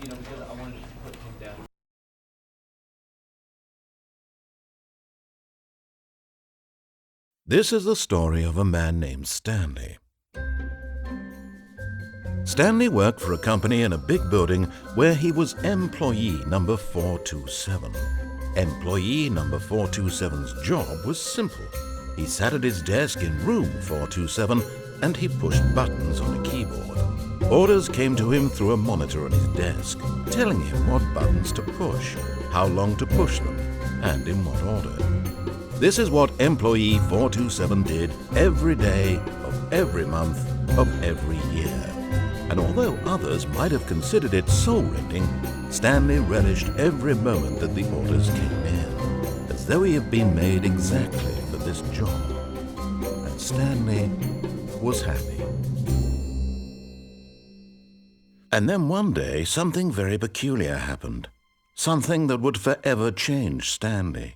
because I wanted to put him down. This is the story of a man named Stanley. Stanley worked for a company in a big building where he was employee number 427. Employee number 427's job was simple. He sat at his desk in room 427 and he pushed buttons on a keyboard. Orders came to him through a monitor on his desk, telling him what buttons to push, how long to push them, and in what order. This is what employee 427 did every day of every month of every year. And although others might have considered it soul-rending, Stanley relished every moment that the orders came in, as though he had been made exactly for this job. And Stanley was happy. And then one day, something very peculiar happened. Something that would forever change Stanley.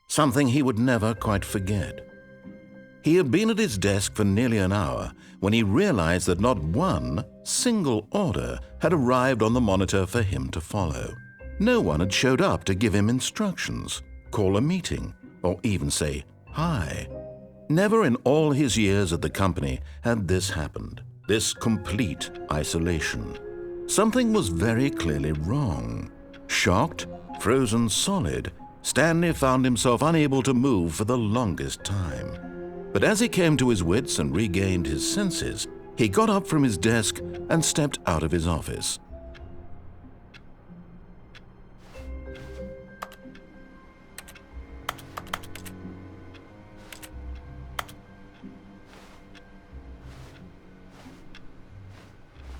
Something he would never quite forget. He had been at his desk for nearly an hour when he realized that not one single order had arrived on the monitor for him to follow. No one had showed up to give him instructions, call a meeting, or even say hi. Never in all his years at the company had this happened, this complete isolation. Something was very clearly wrong. Shocked, frozen solid, Stanley found himself unable to move for the longest time. But as he came to his wits and regained his senses, he got up from his desk and stepped out of his office.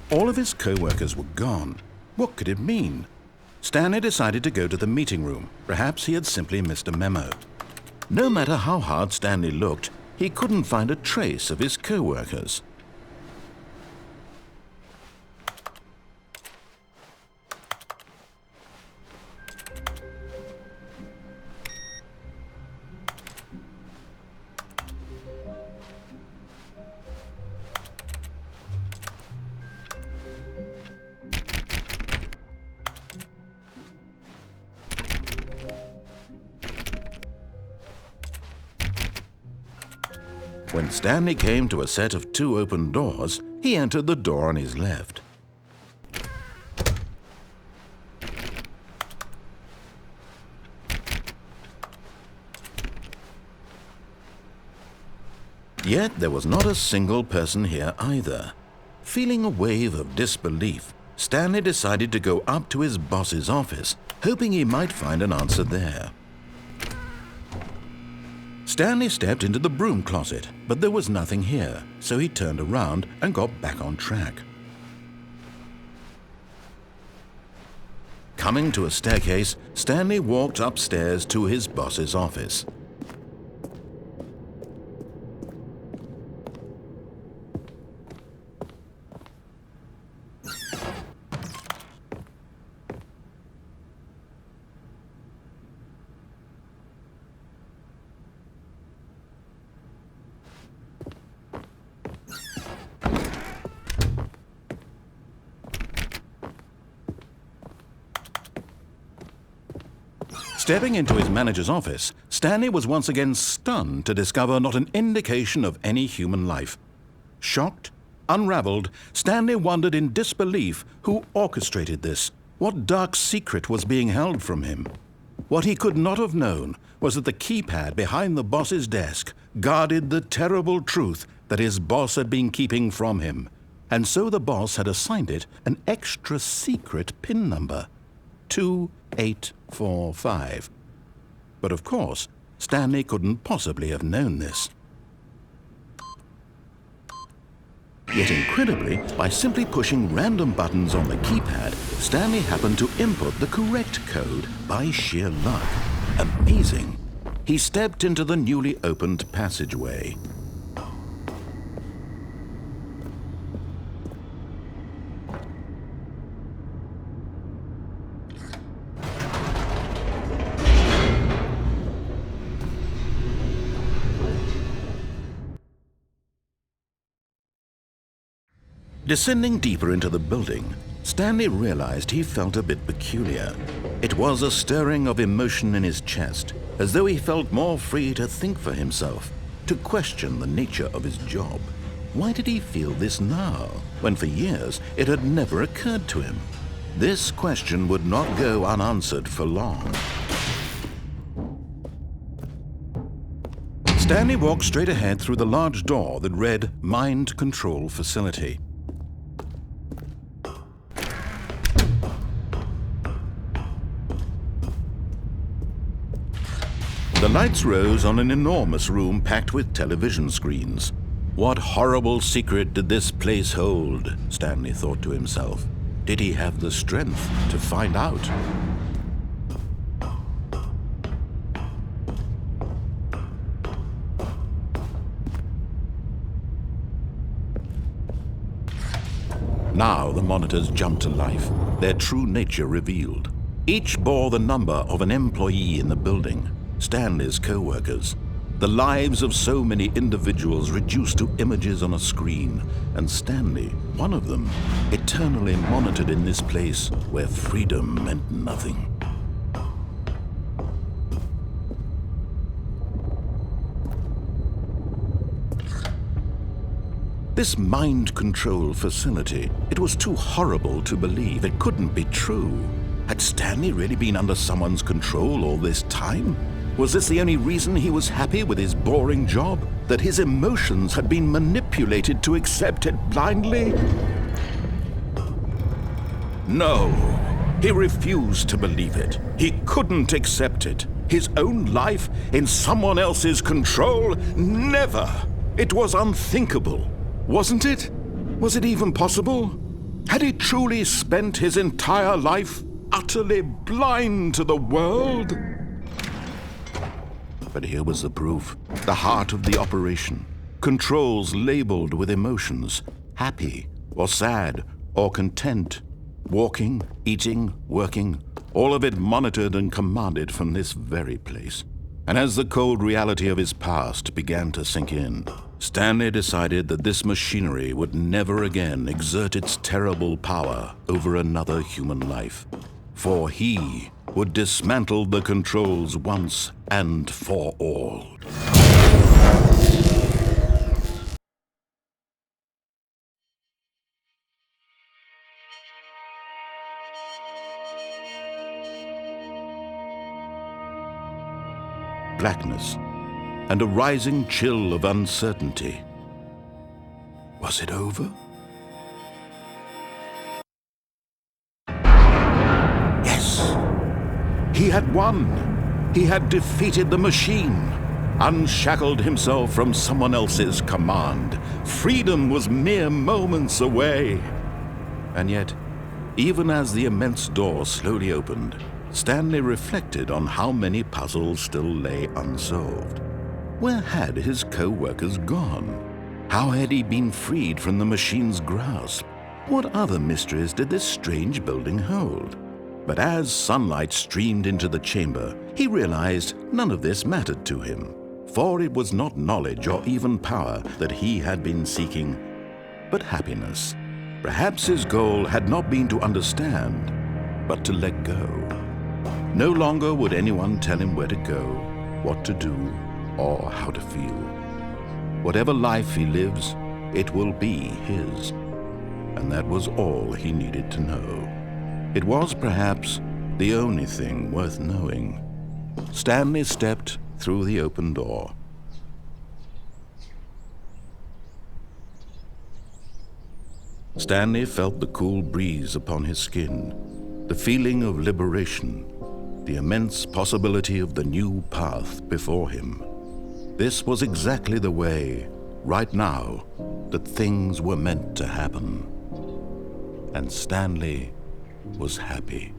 All of his co-workers were gone. What could it mean? Stanley decided to go to the meeting room. Perhaps he had simply missed a memo. No matter how hard Stanley looked, he couldn't find a trace of his co-workers. When Stanley came to a set of 2 open doors, he entered the door on his left. Yet there was not a single person here either. Feeling a wave of disbelief, Stanley decided to go up to his boss's office, hoping he might find an answer there. Stanley stepped into the broom closet, but there was nothing here, so he turned around and got back on track. Coming to a staircase, Stanley walked upstairs to his boss's office. Stepping into his manager's office, Stanley was once again stunned to discover not an indication of any human life. Shocked, unraveled, Stanley wondered in disbelief who orchestrated this, what dark secret was being held from him. What he could not have known was that the keypad behind the boss's desk guarded the terrible truth that his boss had been keeping from him, and so the boss had assigned it an extra secret PIN number, 2845. But of course, Stanley couldn't possibly have known this. Yet incredibly, by simply pushing random buttons on the keypad, Stanley happened to input the correct code by sheer luck. Amazing! He stepped into the newly opened passageway. Descending deeper into the building, Stanley realized he felt a bit peculiar. It was a stirring of emotion in his chest, as though he felt more free to think for himself, to question the nature of his job. Why did he feel this now, when for years it had never occurred to him? This question would not go unanswered for long. Stanley walked straight ahead through the large door that read Mind Control Facility. The lights rose on an enormous room packed with television screens. What horrible secret did this place hold? Stanley thought to himself. Did he have the strength to find out? Now the monitors jumped to life, their true nature revealed. Each bore the number of an employee in the building, Stanley's co-workers. The lives of so many individuals reduced to images on a screen, and Stanley, one of them, eternally monitored in this place where freedom meant nothing. This mind control facility, it was too horrible to believe. It couldn't be true. Had Stanley really been under someone's control all this time? Was this the only reason he was happy with his boring job? That his emotions had been manipulated to accept it blindly? No, he refused to believe it. He couldn't accept it. His own life in someone else's control? Never! It was unthinkable. Wasn't it? Was it even possible? Had he truly spent his entire life utterly blind to the world? But here was the proof, the heart of the operation. Controls labeled with emotions, happy or sad or content. Walking, eating, working, all of it monitored and commanded from this very place. And as the cold reality of his past began to sink in, Stanley decided that this machinery would never again exert its terrible power over another human life. For he would dismantle the controls once and for all. Blackness and a rising chill of uncertainty. Was it over? Yes! He had won! He had defeated the machine, unshackled himself from someone else's command. Freedom was mere moments away. And yet, even as the immense door slowly opened, Stanley reflected on how many puzzles still lay unsolved. Where had his co-workers gone? How had he been freed from the machine's grasp? What other mysteries did this strange building hold? But as sunlight streamed into the chamber, he realized none of this mattered to him, for it was not knowledge or even power that he had been seeking, but happiness. Perhaps his goal had not been to understand, but to let go. No longer would anyone tell him where to go, what to do, or how to feel. Whatever life he lives, it will be his. And that was all he needed to know. It was perhaps the only thing worth knowing. Stanley stepped through the open door. Stanley felt the cool breeze upon his skin, the feeling of liberation, the immense possibility of the new path before him. This was exactly the way, right now, that things were meant to happen. And Stanley was happy.